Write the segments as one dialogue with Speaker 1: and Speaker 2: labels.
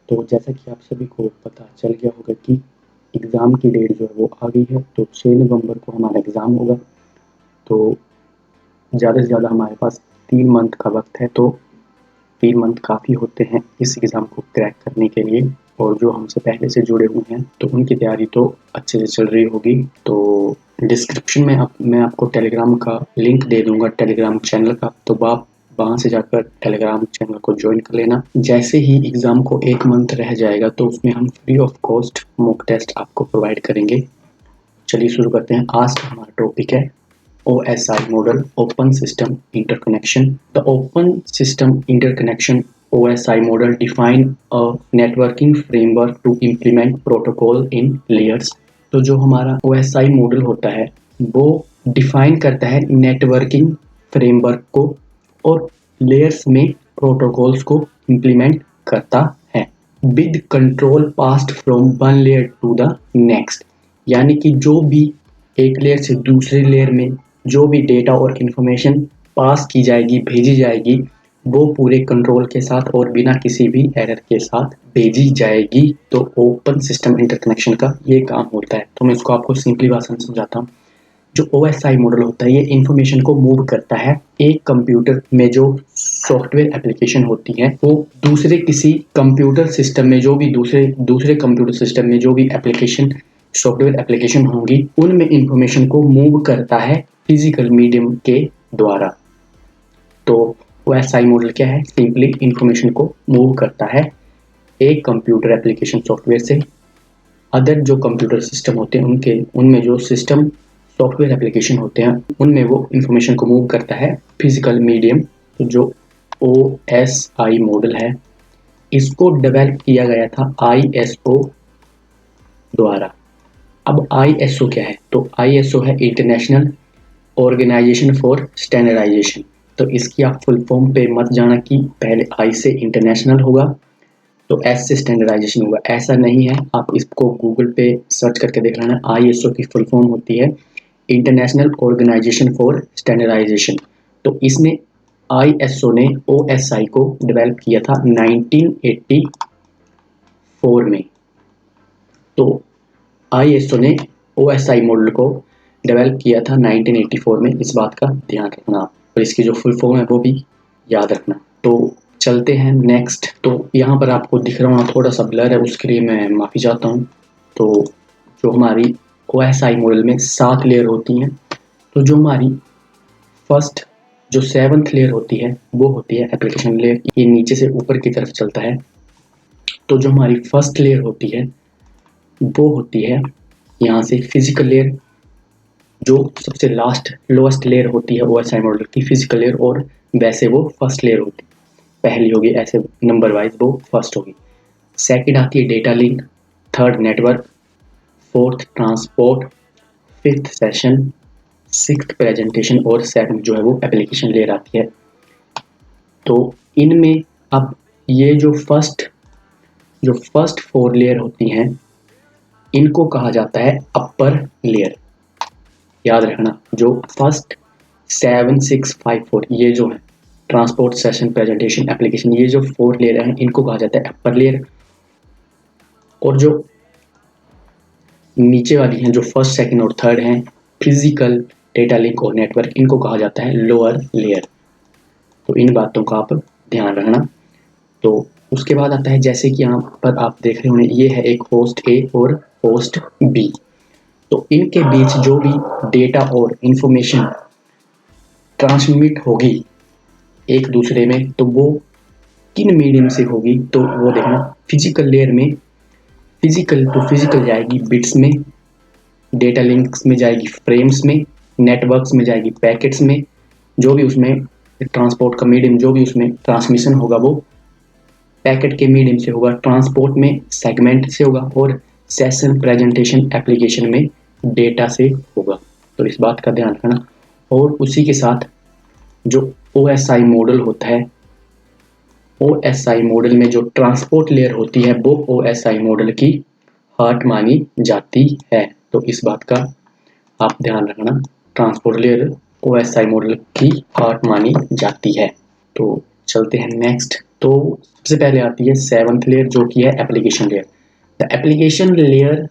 Speaker 1: तो जैसा कि आप सभी को पता चल गया होगा कि एग्ज़ाम की डेट जो है वो आ गई है, तो 6 नवंबर को हमारा एग्ज़ाम होगा। तो ज़्यादा से ज़्यादा हमारे पास 3 मंथ का वक्त है, तो 3 मंथ काफ़ी होते हैं इस एग्ज़ाम को क्रैक करने के लिए। और जो हमसे पहले से जुड़े हुए हैं तो उनकी तैयारी तो अच्छे से चल रही होगी। तो डिस्क्रिप्शन में मैं आपको टेलीग्राम का लिंक दे दूँगा, टेलीग्राम चैनल का, तो आप वहाँ से जाकर टेलीग्राम चैनल को ज्वाइन कर लेना। जैसे ही एग्ज़ाम को 1 मंथ रह जाएगा तो उसमें हम free of cost mock test आपको प्रोवाइड करेंगे। चलिए शुरू करते हैं। आज का हमारा टॉपिक है OSI model, Open System Interconnection. The Open System Interconnection OSI model define a networking framework to implement protocol in layers. तो जो हमारा OSI मॉडल होता है वो डिफाइन करता है नेटवर्किंग फ्रेमवर्क को और लेयर्स में प्रोटोकॉल्स को इम्प्लीमेंट करता है with control passed from one layer to the next. यानी कि जो भी एक लेयर से दूसरे लेयर में जो भी डेटा और इन्फॉर्मेशन पास की जाएगी, भेजी जाएगी, वो पूरे कंट्रोल के साथ और बिना किसी भी एरर के साथ भेजी जाएगी। तो ओपन सिस्टम इंटरकनेक्शन का ये काम होता है। तो मैं इसको आपको सिंपली भाषा में समझाता हूँ। जो OSI मॉडल होता है ये इन्फॉर्मेशन को मूव करता है। एक कंप्यूटर में जो सॉफ्टवेयर एप्लीकेशन होती है वो दूसरे किसी कंप्यूटर सिस्टम में जो भी दूसरे कंप्यूटर सिस्टम में जो भी एप्लीकेशन सॉफ्टवेयर एप्लीकेशन होंगी उनमें इंफॉर्मेशन को मूव करता है फिजिकल मीडियम के द्वारा। तो OSI मॉडल क्या है? सिंपली इंफॉर्मेशन को मूव करता है एक कंप्यूटर एप्लीकेशन सॉफ्टवेयर से अदर जो कंप्यूटर सिस्टम होते हैं उनमें जो सिस्टम सॉफ्टवेयर एप्लीकेशन होते हैं उनमें वो इंफॉर्मेशन को मूव करता है फिजिकल मीडियम। तो जो OSI मॉडल है इसको डेवलप किया गया था ISO द्वारा। अब ISO क्या है? तो ISO है इंटरनेशनल ऑर्गेनाइजेशन फॉर स्टैंडर्डाइजेशन। तो इसकी आप फुल फॉर्म पे मत जाना कि पहले I से इंटरनेशनल होगा तो S से स्टैंडर्डाइजेशन होगा, ऐसा नहीं है। आप इसको गूगल पे सर्च करके देख लेना। ISO की फुल फॉर्म होती है इंटरनेशनल ऑर्गेनाइजेशन फॉर स्टैंडर्डाइजेशन। तो इसमें ISO ने OSI को डेवलप किया था 1984 में। तो ISO ने OSI मॉडल को डेवलप किया था 1984 में, इस बात का ध्यान रखना और इसकी जो फुल फॉर्म है वो भी याद रखना। तो चलते हैं नेक्स्ट। तो यहाँ पर आपको दिख रहा होगा थोड़ा सा ब्लर है, उसके लिए मैं माफ़ी चाहता हूँ। तो जो हमारी OSI मॉडल में 7 लेयर होती हैं, तो जो हमारी फर्स्ट जो 7th लेयर होती है वो होती है एप्लीकेशन लेयर। ये नीचे से ऊपर की तरफ चलता है। तो जो हमारी फर्स्ट लेयर होती है वो होती है यहाँ से फिजिकल लेयर। जो सबसे लास्ट लोएस्ट लेयर होती है OSI मॉडल की फिजिकल लेयर, और वैसे वो फर्स्ट लेयर होती है, पहली होगी, ऐसे नंबर वाइज वो फर्स्ट होगी। सेकंड आती है data link, third network, fourth transport, fifth session, sixth presentation और सेवंथ जो है वो एप्लीकेशन लेयर आती है। तो इनमें अब ये जो फर्स्ट 4 लेयर होती हैं इनको कहा जाता है अपर लेयर। याद रखना जो फर्स्ट 7, 6, 5, 4 ये जो है ट्रांसपोर्ट, सेशन, प्रेजेंटेशन, एप्लीकेशन, ये जो 4 लेयर हैं इनको कहा जाता है अपर लेयर। और जो नीचे वाली हैं जो फर्स्ट, सेकंड और थर्ड हैं फिजिकल, डेटा लिंक और नेटवर्क, इनको कहा जाता है लोअर लेयर। तो इन बातों का आप ध्यान रखना। तो उसके बाद आता है जैसे कि यहाँ पर आप देख रहे होंगे ये है एक होस्ट A और होस्ट B। तो इनके बीच जो भी डेटा और इंफॉर्मेशन ट्रांसमिट होगी एक दूसरे में तो वो किन मीडियम से होगी? तो वो देखना फिजिकल लेयर में फिजिकल टू फिजिकल जाएगी बिट्स में, डेटा लिंक्स में जाएगी फ्रेम्स में, नेटवर्क्स में जाएगी पैकेट्स में, जो भी उसमें ट्रांसपोर्ट का मीडियम जो भी उसमें ट्रांसमिशन होगा वो पैकेट के मीडियम से होगा, ट्रांसपोर्ट में सेगमेंट से होगा और सेशन, प्रेजेंटेशन, एप्लीकेशन में डेटा से होगा। तो इस बात का ध्यान रखना। और उसी के साथ जो OSI मॉडल होता है, OSI मॉडल में जो ट्रांसपोर्ट लेयर होती है वो OSI मॉडल की हार्ट मानी जाती है। तो इस बात का आप ध्यान रखना, ट्रांसपोर्ट लेयर OSI मॉडल की हार्ट मानी जाती है। तो चलते हैं नेक्स्ट। तो सबसे पहले आती है 7th लेयर जो कि है application layer. The application layer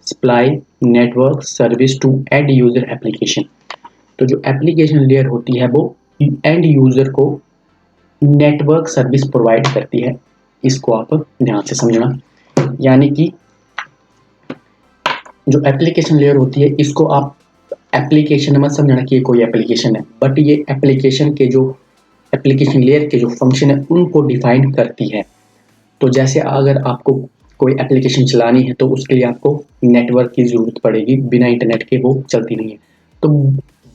Speaker 1: supply network service to end user application. तो जो एप्लीकेशन लेयर होती है वो एंड यूजर को नेटवर्क सर्विस प्रोवाइड करती है। इसको आप ध्यान से समझना, यानी कि जो एप्लीकेशन लेयर होती है इसको आप एप्लीकेशन मत समझना कि ये कोई एप्लीकेशन है, बट ये एप्लीकेशन के जो एप्लीकेशन लेयर के जो फंक्शन है उनको डिफाइन करती है। तो जैसे अगर आपको कोई एप्लीकेशन चलानी है तो उसके लिए आपको नेटवर्क की ज़रूरत पड़ेगी, बिना इंटरनेट के वो चलती नहीं है। तो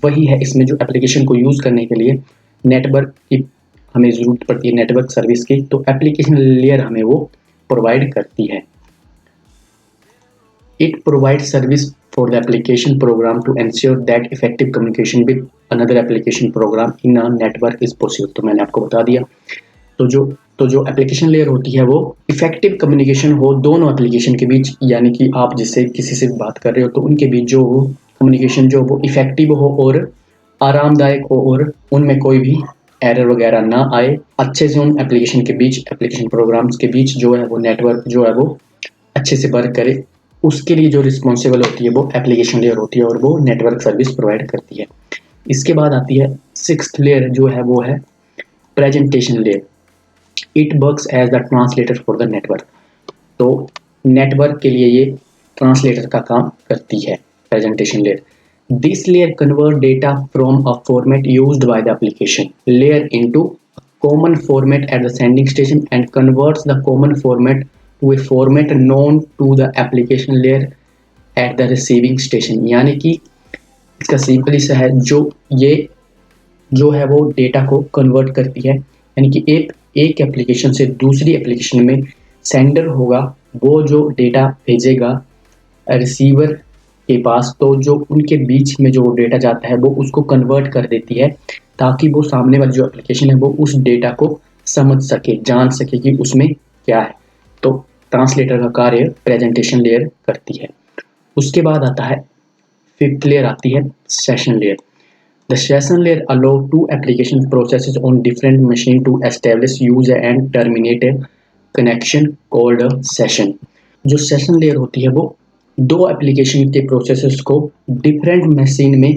Speaker 1: वही है इसमें, जो एप्लीकेशन को यूज़ करने के लिए नेटवर्क की हमें ज़रूरत पड़ती है, नेटवर्क सर्विस की, तो एप्लीकेशन लेयर हमें वो प्रोवाइड करती है। It provides service for the application program to ensure that effective communication with another application program in a network is possible। तो मैंने आपको बता दिया। तो जो एप्लीकेशन लेयर होती है वो इफेक्टिव कम्युनिकेशन हो दोनों एप्लीकेशन के बीच, यानी कि आप जिससे किसी से बात कर रहे हो तो उनके बीच जो कम्युनिकेशन जो वो इफेक्टिव हो और आरामदायक हो और उनमें कोई भी एरर वगैरह ना आए। अच्छे से उन एप्लीकेशन के बीच, एप्लीकेशन प्रोग्राम्स के बीच जो है वो नेटवर्क जो है वो अच्छे से वर्क करे, उसके लिए जो रिस्पॉन्सिबल होती है वो एप्लीकेशन लेयर होती है और वो नेटवर्क सर्विस प्रोवाइड करती है। इसके बाद आती है 6th लेयर जो है वो है presentation layer. It works as the translator for the network. तो नेटवर्क के लिए ये ट्रांसलेटर का काम करती है presentation layer. This layer convert data from a format used by the application layer into common format at the sending station and converts the common format to a format known to the application layer at the receiving station. यानी कि इसका simply सा है, ये जो है वो data को कन्वर्ट करती है, यानी कि एक एप्लीकेशन से दूसरी एप्लीकेशन में सेंडर होगा, वो जो डेटा भेजेगा रिसीवर के पास, तो जो उनके बीच में जो डेटा जाता है वो उसको कन्वर्ट कर देती है, ताकि वो सामने वाली जो एप्लीकेशन है वो उस डेटा को समझ सके, जान सके कि उसमें क्या है। तो ट्रांसलेटर का कार्य प्रेजेंटेशन लेयर करती है। उसके बाद आता है 5th लेयर आती है session layer. The session layer allow two application processes on different machine to establish, use and terminate a connection called a session। जो सेशन लेयर होती है वो दो एप्लीकेशन के प्रोसेसेस को डिफरेंट मशीन में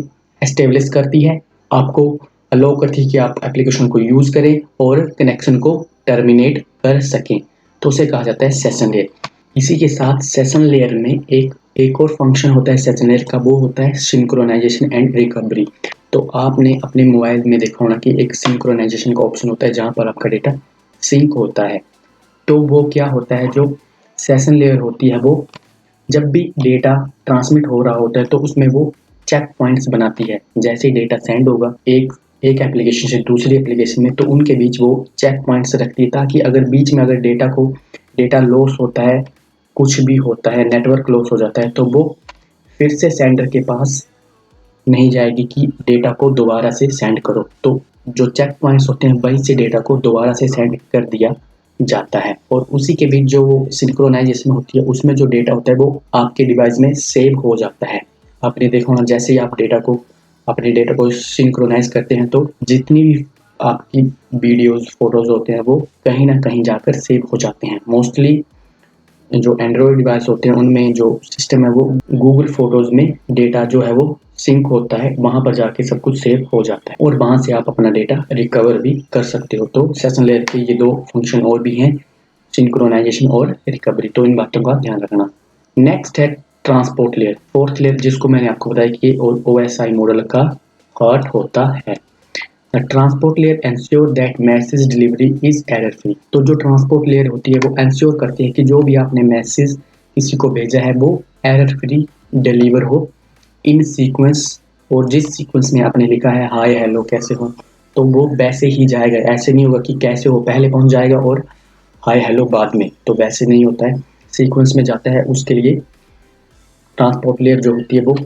Speaker 1: एस्टेब्लिश करती है, आपको अलाउ करती है कि आप एप्लीकेशन को यूज़ करें और कनेक्शन को टर्मिनेट कर सकें, तो उसे कहा जाता है सेशन लेयर। इसी के साथ सेशन लेयर में एक और फंक्शन होता है सेशन लेयर का, वो होता है सिंक्रोनाइजेशन एंड रिकवरी। तो आपने अपने मोबाइल में देखा होना कि एक सिंक्रोनाइजेशन का ऑप्शन होता है जहाँ पर आपका डेटा सिंक होता है। तो वो क्या होता है, जो सेशन लेयर होती है वो जब भी डेटा ट्रांसमिट हो रहा होता है तो उसमें वो चेक पॉइंट्स बनाती है। जैसे ही डेटा सेंड होगा एक एप्लीकेशन से दूसरी एप्लीकेशन में, तो उनके बीच वो चेक पॉइंट्स रखती है, ताकि अगर बीच में अगर डेटा लॉस होता है, कुछ भी होता है, नेटवर्क लॉस हो जाता है, तो वो फिर से सेंडर के पास नहीं जाएगी कि डेटा को दोबारा से सेंड करो। तो जो चेक पॉइंट्स होते हैं वहीं से डेटा को दोबारा से सेंड कर दिया जाता है, और उसी के बीच जो वो सिंक्रोनाइजेशन होती है उसमें जो डेटा होता है वो आपके डिवाइस में सेव हो जाता है। आपने देखा होना जैसे ही आप अपने डेटा को सिंक्रोनाइज करते हैं तो जितनी भी आपकी वीडियोस फोटोज़ होते हैं वो कहीं ना कहीं जाकर सेव हो जाते हैं। मोस्टली जो एंड्रॉयड डिवाइस होते हैं उनमें जो सिस्टम है वो गूगल फोटोज़ में डेटा जो है वो सिंक होता है, वहाँ पर जाके सब कुछ सेव हो जाता है और वहाँ से आप अपना डेटा रिकवर भी कर सकते हो। तो सेशन लेयर के ये दो फंक्शन और भी हैं, सिंक्रोनाइजेशन और रिकवरी, तो इन बातों का ध्यान रखना। नेक्स्ट है ट्रांसपोर्ट लेयर, 4th लेयर, जिसको मैंने आपको बताया कि OSI मॉडल का हार्ट होता है। Transport layer ensure that message delivery is error free. तो जो ट्रांसपोर्ट लेयर होती है वो एंश्योर करती है कि जो भी आपने मैसेज किसी को भेजा है वो एरर फ्री डिलीवर हो इन सीक्वेंस, और जिस सीक्वेंस में आपने लिखा है हाय हेलो कैसे हो, तो वो वैसे ही जाएगा। ऐसे नहीं होगा कि कैसे हो पहले पहुंच जाएगा और हाय हेलो बाद में, तो वैसे नहीं होता है, सीक्वेंस में जाता है। उसके लिए ट्रांसपोर्ट लेयर जो होती है वो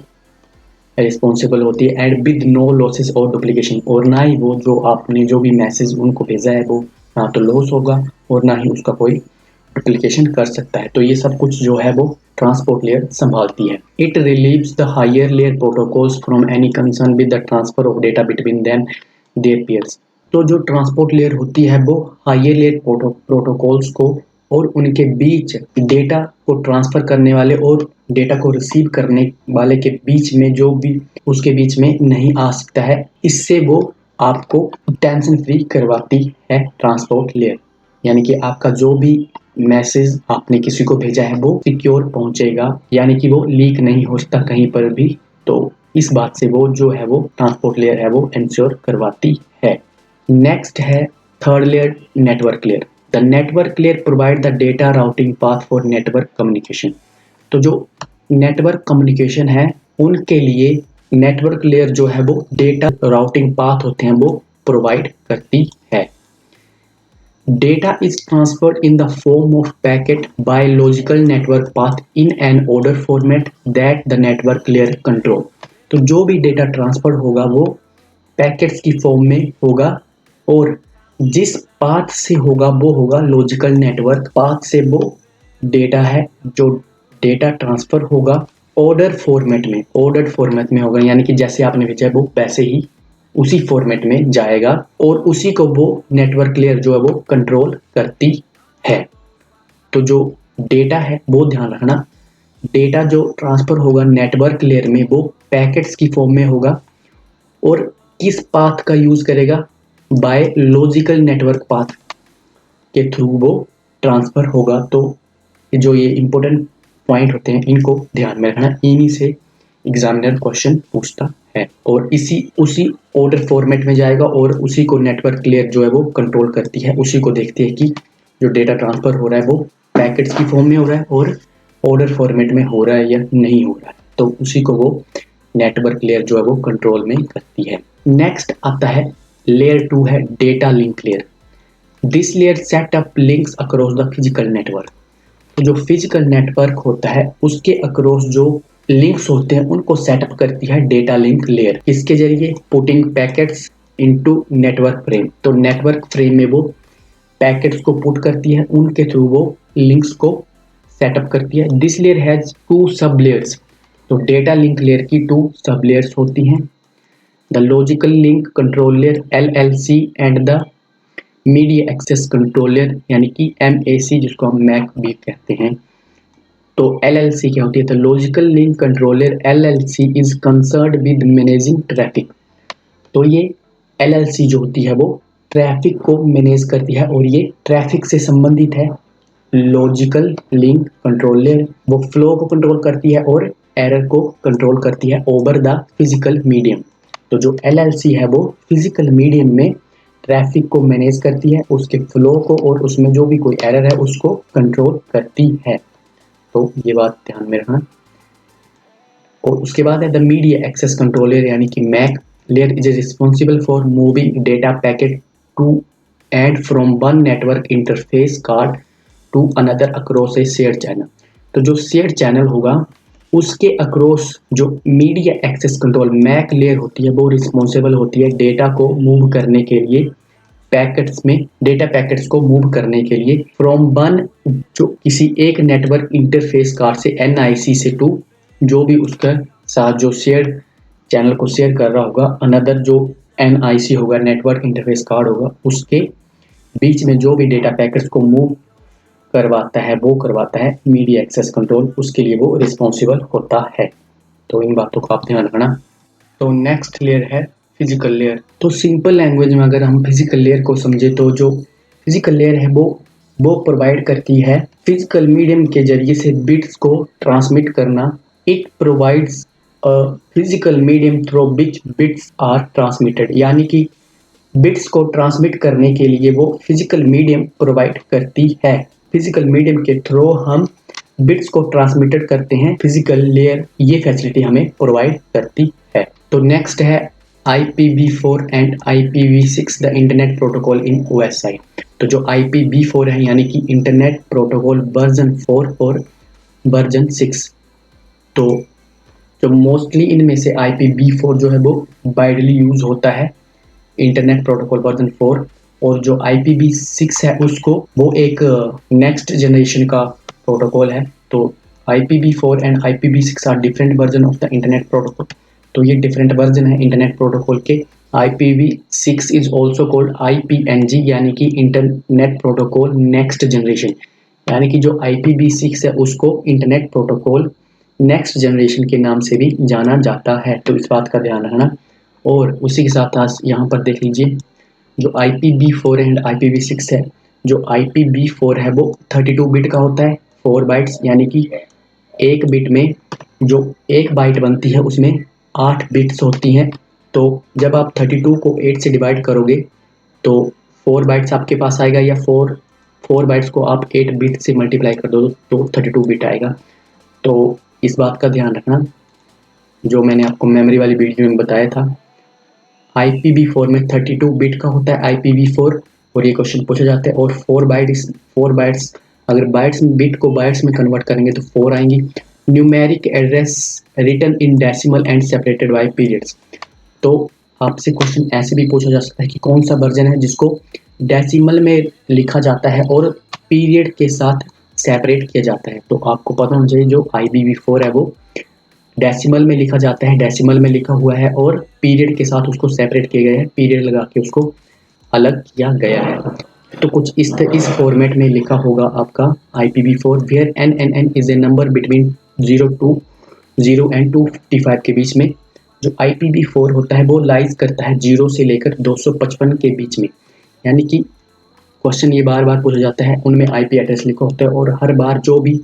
Speaker 1: रिस्पॉन्सिबल होती है, एंड विद नो लॉसेस और डुप्लीकेशन, और ना ही वो जो आपने जो भी मैसेज उनको भेजा है वो ना तो लॉस होगा और ना ही उसका कोई डुप्लीकेशन कर सकता है। तो ये सब कुछ जो है वो ट्रांसपोर्ट लेयर संभालती है। It relieves the higher layer protocols from any concern with the transfer of data between them their peers. तो जो ट्रांसपोर्ट लेयर होती है वो हायर लेयर प्रोटोकॉल्स को और उनके बीच डेटा को ट्रांसफ़र करने वाले और डेटा को रिसीव करने वाले के बीच में जो भी उसके बीच में नहीं आ सकता है, इससे वो आपको टेंशन फ्री करवाती है ट्रांसपोर्ट लेयर। यानी कि आपका जो भी मैसेज आपने किसी को भेजा है वो सिक्योर पहुंचेगा, यानी कि वो लीक नहीं हो सकता कहीं पर भी। तो इस बात से वो जो है वो ट्रांसपोर्ट लेयर है वो इंश्योर करवाती है। नेक्स्ट है third layer, network layer. The network layer provide the data routing path for network communication. तो जो नेटवर्क कम्युनिकेशन है उनके लिए नेटवर्क लेयर जो है वो डेटा राउटिंग पाथ होते हैं वो प्रोवाइड करती है। Data is transferred in the form of packet by logical network path in an order format that the network layer control। तो जो भी डेटा ट्रांसफर होगा वो पैकेट्स की फॉर्म में होगा और जिस पाथ से होगा वो होगा लॉजिकल नेटवर्क पाथ से वो डेटा है जो डेटा ट्रांसफर होगा ऑर्डर फॉर्मेट में होगा, यानी कि जैसे आपने भेजा है वो वैसे ही उसी फॉर्मेट में जाएगा और उसी को वो नेटवर्क लेयर जो है वो कंट्रोल करती है। तो जो डेटा है वो ध्यान रखना, डेटा जो ट्रांसफर होगा नेटवर्क लेयर में वो पैकेट्स की फॉर्म में होगा और किस पाथ का यूज करेगा, बाय लॉजिकल नेटवर्क पाथ के थ्रू वो ट्रांसफर होगा। तो जो ये इंपॉर्टेंट पॉइंट होते हैं इनको ध्यान में रखना, इन्हीं से एग्जामिनर क्वेश्चन पूछता है और उसी ऑर्डर फॉर्मेट में जाएगा और उसी को नेटवर्क लेयर जो है वो कंट्रोल करती है, उसी को देखती है कि जो डेटा ट्रांसफर हो रहा है वो पैकेट्स की फॉर्म में हो रहा है और ऑर्डर फॉर्मेट में हो रहा है या नहीं हो रहा है, तो उसी को वो नेटवर्क लेयर जो है वो कंट्रोल में करती है। नेक्स्ट आता है लेयर 2 है data link layer. This layer set up links across the physical network. तो जो फिजिकल नेटवर्क होता है उसके अक्रॉस जो लिंक्स होते हैं उनको सेटअप करती है डेटा लिंक लेयर। इसके जरिए putting packets into network frame. तो नेटवर्क फ्रेम में वो पैकेट्स को पुट करती है, उनके थ्रू वो लिंक्स को सेटअप करती है। दिस लेयर हैज 2 सब लेयर्स। तो डेटा लिंक लेयर की 2 सब लेयर्स होती हैं, the logical link control layer LLC and the media access control layer यानी कि MAC, जिसको हम मैक भी कहते हैं। तो LLC क्या होती है, तो logical link controller LLC is concerned with managing traffic. तो ये LLC जो होती है वो ट्रैफिक को मैनेज करती है और ये ट्रैफिक से संबंधित है। लॉजिकल लिंक कंट्रोलर वो फ्लो को कंट्रोल करती है और एरर को कंट्रोल करती है ओवर द फिजिकल मीडियम। तो जो LLC है वो फिजिकल मीडियम में ट्रैफिक को मैनेज करती है, उसके फ्लो को, और उसमें जो भी कोई एरर है उसको कंट्रोल करती है। तो ये बात ध्यान में रखना। और उसके बाद है द मीडिया एक्सेस कंट्रोलर यानी कि MAC layer is responsible for moving data packet to and from one network interface card to another across a share channel. तो जो शेयर चैनल होगा उसके अक्रॉस जो media access control MAC layer होती है वो रिस्पॉन्सिबल होती है डेटा को मूव करने के लिए, पैकेट्स में डेटा पैकेट्स को मूव करने के लिए फ्रॉम वन, जो किसी एक नेटवर्क इंटरफेस कार्ड से NIC से, टू जो भी उसका साथ जो शेयर चैनल को शेयर कर रहा होगा, अनदर जो NIC होगा नेटवर्क इंटरफेस कार्ड होगा, उसके बीच में जो भी डेटा पैकेट्स को मूव करवाता है वो करवाता है मीडिया एक्सेस कंट्रोल, उसके लिए वो रिस्पॉन्सिबल होता है। तो इन बातों का आप ध्यान रखना। तो नेक्स्ट लेयर है फिजिकल लेयर। तो सिंपल लैंग्वेज में अगर हम फिजिकल लेयर को समझे तो जो फिजिकल लेयर है वो प्रोवाइड करती है फिजिकल मीडियम के जरिए से बिट्स को ट्रांसमिट करना। It provides a physical medium through which bits are transmitted, यानी कि बिट्स को ट्रांसमिट करने के लिए वो फिजिकल मीडियम प्रोवाइड करती है। फिजिकल मीडियम के थ्रू हम बिट्स को ट्रांसमिटेड करते हैं, फिजिकल लेयर ये फैसिलिटी हमें प्रोवाइड करती है। तो नेक्स्ट है IPv4 and IPv6 the internet protocol in OSI। तो जो IPv4 है यानी कि इंटरनेट प्रोटोकॉल वर्जन 4 और वर्जन 6, तो जो मोस्टली इनमें से IPv4 जो है वो वाइडली यूज होता है इंटरनेट प्रोटोकॉल वर्जन 4, और जो IPv6 है उसको वो एक नेक्स्ट जनरेशन का प्रोटोकॉल है। तो IPv4 and IPv6 are different version of the internet protocol. तो ये डिफरेंट वर्जन है इंटरनेट प्रोटोकॉल के, IPv6 is also called IPNG, यानी कि इंटरनेट प्रोटोकॉल नेक्स्ट जनरेशन, यानी कि जो IPv6 है उसको इंटरनेट प्रोटोकॉल नेक्स्ट जनरेशन के नाम से भी जाना जाता है, तो इस बात का ध्यान रखना। और उसी के साथ साथ यहाँ पर देख लीजिए जो IPv4 एंड IPv6 है, जो IPv4 है वो 32 बिट का होता है, 4 बाइट्स, यानी कि एक बिट में जो एक बाइट बनती है उसमें 8 बिट्स होती हैं। तो जब आप 32 को 8 से डिवाइड करोगे तो 4 बाइट्स आपके पास आएगा, या 4 बाइट्स को आप 8 बिट से मल्टीप्लाई कर दो तो 32 बिट आएगा। तो इस बात का ध्यान रखना, जो मैंने आपको मेमोरी वाली वीडियो में बताया था। IPv4 में 32 बिट का होता है IPv4, और ये क्वेश्चन पूछा जाता है। और 4 बाइट्स अगर बाइट्स में बिट को बाइट्स में कन्वर्ट करेंगे तो 4 आएंगी। Numeric address written in decimal and separated by periods, तो आपसे क्वेश्चन ऐसे भी पूछा जा सकता है कि कौन सा वर्जन है जिसको डेसिमल में लिखा जाता है और पीरियड के साथ सेपरेट किया जाता है। तो आपको पता होना चाहिए जो IPv4 है वो डेसिमल में लिखा जाता है, डेसिमल में लिखा हुआ है, और पीरियड के साथ उसको सेपरेट किया गया है, पीरियड लगा के उसको अलग किया गया है। तो कुछ इस फॉर्मेट में लिखा होगा आपका IPv4 where NNN is a number between 0 and 255 के बीच में। जो IPv4 होता है वो लाइज करता है 0 से लेकर 255 के बीच में, यानी कि क्वेश्चन ये बार बार पूछा जाता है, उनमें IP एड्रेस लिखा होता है, और हर बार जो भी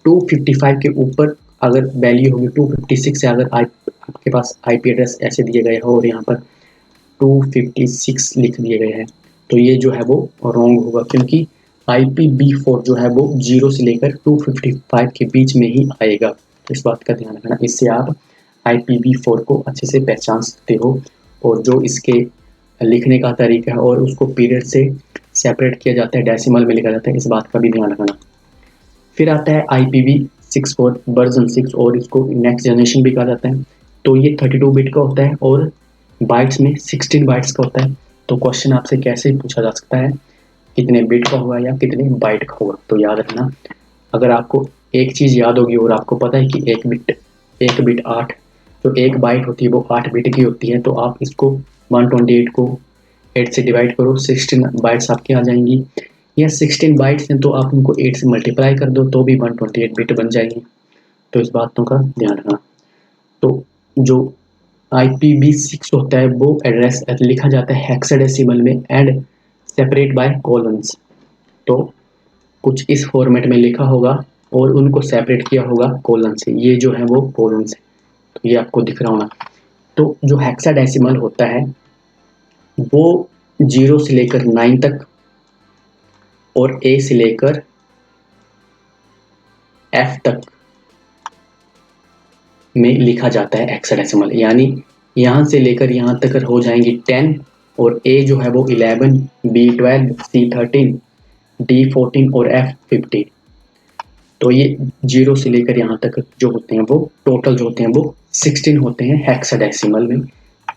Speaker 1: 255 के ऊपर अगर वैल्यू होगी 256 से, अगर आपके पास IP एड्रेस ऐसे दिए गए हो और यहाँ पर 256 लिख दिए गए हैं, तो ये जो है वो रॉन्ग होगा, क्योंकि IPv4 जो है वो 0 से लेकर 255 के बीच में ही आएगा। तो इस बात का ध्यान रखना, इससे आप IPv4 को अच्छे से पहचान सकते हो, और जो इसके लिखने का तरीका है और उसको पीरियड से सेपरेट किया जाता है, डेसिमल में लिखा जाता है, इस बात का भी ध्यान रखना। फिर आता है IPv6 और वर्जन 6, और इसको नेक्स्ट जनरेशन भी कहा जाता है। तो ये 32 बिट का होता है और बाइट्स में 16 बाइट्स का होता है। तो क्वेश्चन आपसे कैसे पूछा जा सकता है, कितने बिट का होगा या कितने बाइट का होगा। तो याद रखना, अगर आपको एक चीज़ याद होगी और आपको पता है कि एक बिट 8, जो एक बाइट होती है वो 8 बिट की होती है, तो आप इसको 128 को 8 से डिवाइड करो, 16 बाइट्स आपके आ जाएंगी, या 16 बाइट्स हैं तो आप उनको 8 से मल्टीप्लाई कर दो तो भी 128 बिट बन जाएंगी। तो इस बातों का ध्यान रखना। तो जो IPv6 होता है वो एड्रेस लिखा जाता है हेक्साडेसिमल में एंड सेपरेट बाय कॉलन्स। तो कुछ इस फॉर्मेट में लिखा होगा और उनको सेपरेट किया होगा कॉलन से, ये जो है वो कॉलन से, तो ये आपको दिख रहा होगा। तो जो हेक्साडेसिमल होता है वो 0 से लेकर 9 तक और A से लेकर F तक में लिखा जाता है हेक्साडेसिमल, यानी यहाँ से लेकर यहाँ तक हो जाएंगी 10, और A जो है वो 11, B12, C13, D14 और F15। तो ये 0 से लेकर यहाँ तक जो होते हैं वो टोटल जो होते हैं वो 16 होते हैं हेक्साडेसिमल में।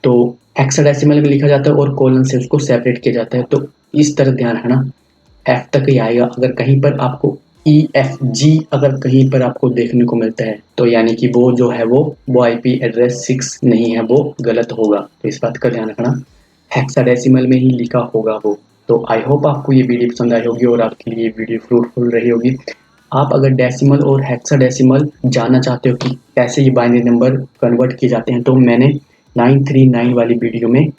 Speaker 1: तो हेक्साडेसिमल में लिखा जाता है और कॉलन से उसको सेपरेट किया जाता है। तो इस तरह ध्यान रखना, F तक ही आएगा। अगर कहीं पर आपको EFG अगर कहीं पर आपको देखने को मिलता है तो यानी कि वो जो है वो IP एड्रेस 6 नहीं है, वो गलत होगा। तो इस बात का ध्यान रखना, हेक्साडेसिमल में ही लिखा होगा वो। तो आई होप आपको ये वीडियो पसंद आई होगी और आपके लिए वीडियो फ्रूटफुल रही होगी। आप अगर डेसिमल और हेक्साडेसिमल जानना चाहते हो कि कैसे ये बाइनरी नंबर कन्वर्ट किए जाते हैं, तो मैंने 939 वाली वीडियो में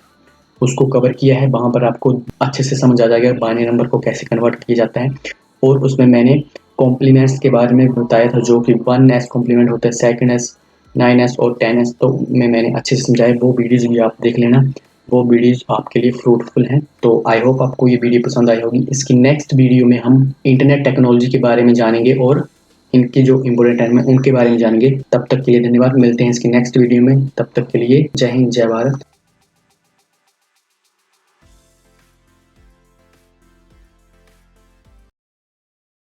Speaker 1: उसको कवर किया है। वहाँ पर आपको अच्छे से समझ आ जाएगा बाइनरी नंबर को कैसे कन्वर्ट किया जाता है, और उसमें मैंने कॉम्प्लीमेंट्स के बारे में बताया था, जो कि 1s कॉम्प्लीमेंट होता है, 2s, 9s और 10s। तो मैंने अच्छे से समझाया, वो वीडियोज़ भी आप देख लेना, वो वीडियोज़ आपके लिए फ्रूटफुल हैं। तो आई होप आपको ये वीडियो पसंद आई होगी। इसकी नेक्स्ट वीडियो में हम इंटरनेट टेक्नोलॉजी के बारे में जानेंगे और इनकी जो इम्पोर्टेंट टाइम है उनके बारे में जानेंगे। तब तक के लिए धन्यवाद, मिलते हैं इसकी नेक्स्ट वीडियो में। तब तक के लिए जय हिंद, जय भारत।